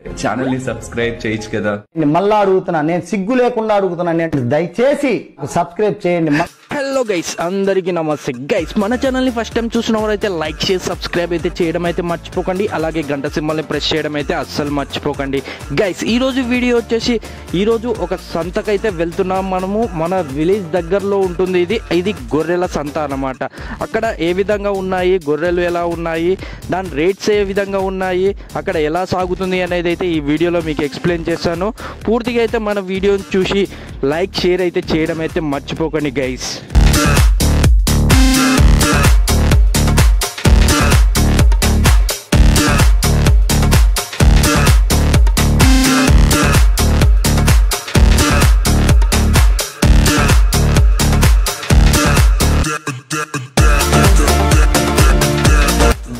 Channel ని subscribe చేయొచ్చు కదా. మళ్ళా అడుగుతున్నా, నేను సిగ్గు లేకుండా అడుగుతున్నా, దయచేసి సబ్స్క్రైబ్ చేయండి. హలో గైస్, అందరికీ నమస్తే గైస్. మన ఛానల్ని ఫస్ట్ టైం చూసిన వారైతే లైక్ చేసి సబ్స్క్రైబ్ అయితే చేయడం అయితే మర్చిపోకండి. అలాగే గంట సింబల్ని ప్రెస్ చేయడం అయితే అస్సలు మర్చిపోకండి గైస్. ఈరోజు వీడియో వచ్చేసి ఈరోజు ఒక సంతకైతే వెళ్తున్నాం మనము. మన విలేజ్ దగ్గరలో ఉంటుంది ఇది గొర్రెల సంత అన్నమాట. అక్కడ ఏ విధంగా ఉన్నాయి, గొర్రెలు ఎలా ఉన్నాయి, దాని రేట్స్ ఏ విధంగా ఉన్నాయి, అక్కడ ఎలా సాగుతుంది అనేది అయితే ఈ వీడియోలో మీకు ఎక్స్ప్లెయిన్ చేస్తాను. పూర్తిగా అయితే మన వీడియోని చూసి లైక్ షేర్ అయితే చేయడం అయితే మర్చిపోకండి గైస్.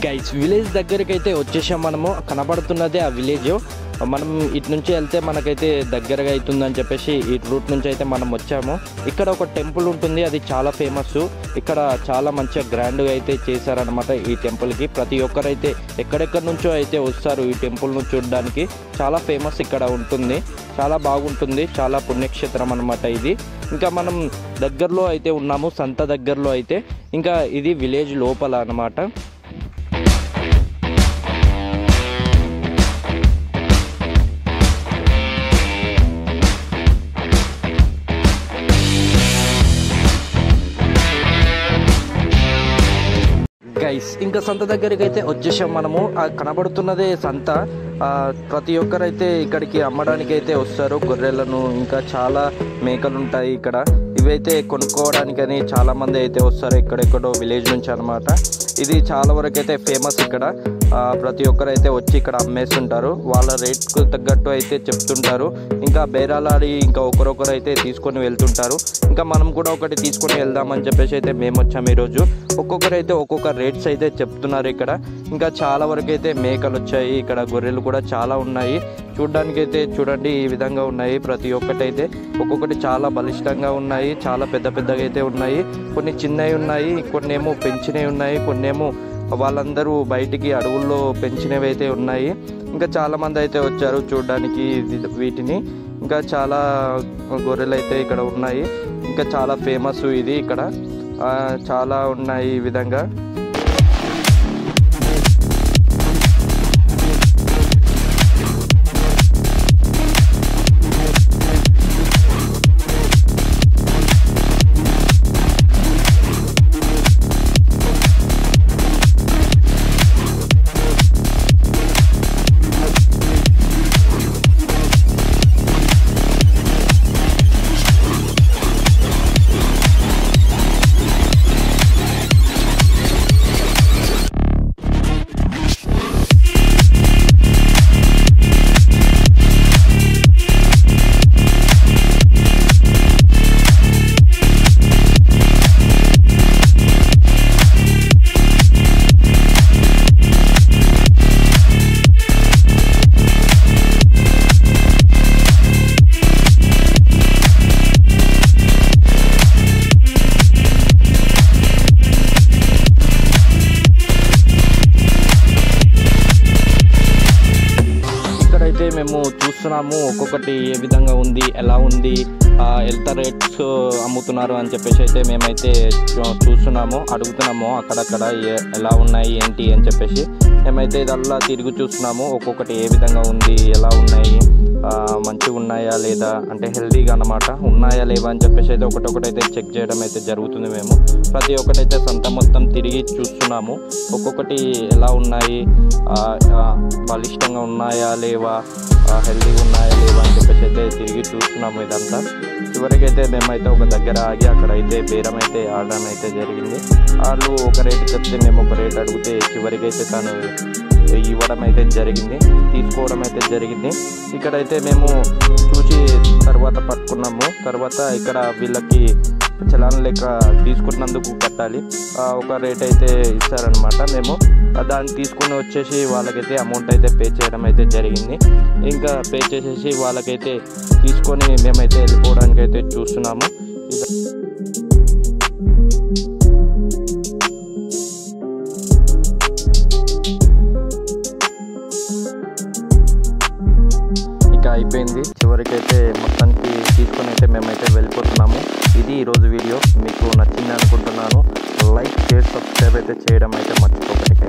గైస్, విలేజ్ దగ్గరికి అయితే వచ్చేసాం మనము. కనబడుతున్నదే ఆ విలేజ్. మనం ఇటు నుంచి వెళ్తే మనకైతే దగ్గరగా అవుతుందని చెప్పేసి ఈ రూట్ నుంచి అయితే మనం వచ్చాము. ఇక్కడ ఒక టెంపుల్ ఉంటుంది, అది చాలా ఫేమస్. ఇక్కడ చాలా మంచిగా గ్రాండ్గా అయితే చేశారనమాట ఈ టెంపుల్కి. ప్రతి ఒక్కరైతే ఎక్కడెక్కడి నుంచో అయితే వస్తారు ఈ టెంపుల్ను చూడడానికి. చాలా ఫేమస్ ఇక్కడ ఉంటుంది, చాలా బాగుంటుంది, చాలా పుణ్యక్షేత్రం అనమాట ఇది. ఇంకా మనం దగ్గరలో అయితే ఉన్నాము, సంత దగ్గరలో అయితే. ఇంకా ఇది విలేజ్ లోపల అనమాట. గైస్, ఇంకా సంత దగ్గరికి అయితే వచ్చేసాం మనము. కనబడుతున్నదే సంత. ప్రతి ఒక్కరైతే ఇక్కడికి అమ్మడానికి అయితే వస్తారు గొర్రెలను. ఇంకా చాలా మేకలు ఉంటాయి ఇక్కడ. ఇవైతే కొనుక్కోవడానికని చాలా మంది అయితే వస్తారు ఎక్కడెక్కడో విలేజ్ నుంచి అనమాట. ఇది చాలా వరకు అయితే ఫేమస్ ఇక్కడ. ప్రతి ఒక్కరైతే వచ్చి ఇక్కడ అమ్మేస్తుంటారు. వాళ్ళ రేట్కు తగ్గట్టు అయితే చెప్తుంటారు. ఇంకా బేరాలాడి ఇంకా ఒకరొకరు అయితే తీసుకొని వెళ్తుంటారు. ఇంకా మనం కూడా ఒకటి తీసుకొని వెళ్దామని చెప్పేసి అయితే మేము వచ్చాము ఈరోజు. ఒక్కొక్కరైతే ఒక్కొక్క రేట్స్ అయితే చెప్తున్నారు ఇక్కడ. ఇంకా చాలా వరకు అయితే మేకలు వచ్చాయి ఇక్కడ. గొర్రెలు కూడా చాలా ఉన్నాయి. చూడ్డానికి అయితే చూడండి ఈ విధంగా ఉన్నాయి. ప్రతి ఒక్కటైతే ఒక్కొక్కటి చాలా బలిష్టంగా ఉన్నాయి, చాలా పెద్ద పెద్దగా అయితే ఉన్నాయి. కొన్ని చిన్నవి ఉన్నాయి, కొన్నేమో పెంచినవి ఉన్నాయి, కొన్నేమో వాళ్ళందరూ బయటికి అడవుల్లో పెంచినవి అయితే ఉన్నాయి. ఇంకా చాలామంది అయితే వచ్చారు చూడడానికి వీటిని. ఇంకా చాలా గొర్రెలు అయితే ఇక్కడ ఉన్నాయి. ఇంకా చాలా ఫేమస్ ఇది ఇక్కడ. చాలా ఉన్నాయి ఈ విధంగా. మేము చూస్తున్నాము ఒక్కొక్కటి ఏ విధంగా ఉంది, ఎలా ఉంది, ఎంత రేట్స్ అమ్ముతున్నారు అని చెప్పేసి అయితే మేమైతే చూస్తున్నాము, అడుగుతున్నాము అక్కడక్కడ ఎలా ఉన్నాయి ఏంటి అని చెప్పేసి. మేమైతే ఇదల్లా తిరిగి చూస్తున్నాము ఒక్కొక్కటి ఏ విధంగా ఉంది, ఎలా ఉన్నాయి, మంచిగా ఉన్నాయా లేదా, అంటే హెల్దీగా అన్నమాట, ఉన్నాయా లేవా అని చెప్పేసి అయితే ఒకటొకటైతే చెక్ చేయడం అయితే జరుగుతుంది. మేము ప్రతి ఒక్కటైతే సంత మొత్తం తిరిగి చూస్తున్నాము ఒక్కొక్కటి ఎలా ఉన్నాయి, బలిష్టంగా ఉన్నాయా లేవా, హెల్దీగా ఉన్నాయా లేవా అని చెప్పేసి అయితే తిరిగి చూస్తున్నాము ఇదంతా. చివరికైతే మేమైతే ఒక దగ్గర ఆగి అక్కడైతే బేరం అయితే ఆడడం అయితే జరిగింది. వాళ్ళు ఒక రేటు చెప్తే మేము ఒక రేటు అడిగితే చివరికైతే తను ఇవ్వడం అయితే జరిగింది, తీసుకోవడం అయితే జరిగింది. ఇక్కడైతే మేము చూసి తర్వాత పట్టుకున్నాము. తర్వాత ఇక్కడ వీళ్ళకి చలాన్ లెక్క తీసుకున్నందుకు కట్టాలి, ఒక రేట్ అయితే ఇస్తారనమాట. మేము దాన్ని తీసుకుని వచ్చేసి వాళ్ళకైతే అమౌంట్ అయితే పే చేయడం అయితే జరిగింది. ఇంకా పే చేసేసి వాళ్ళకైతే తీసుకొని మేమైతే వెళ్ళిపోవడానికి అయితే చూస్తున్నాము. ఇంకా అయిపోయింది. చివరికైతే మొత్తానికి తీసుకొని అయితే మేమైతే వెళ్ళిపోతున్నాము. ఇది ఈరోజు వీడియో మీకు నచ్చింది అనుకుంటున్నాను. లైక్ షేర్ సబ్స్క్రైబ్ అయితే చేయడం అయితే మర్చిపోకండి.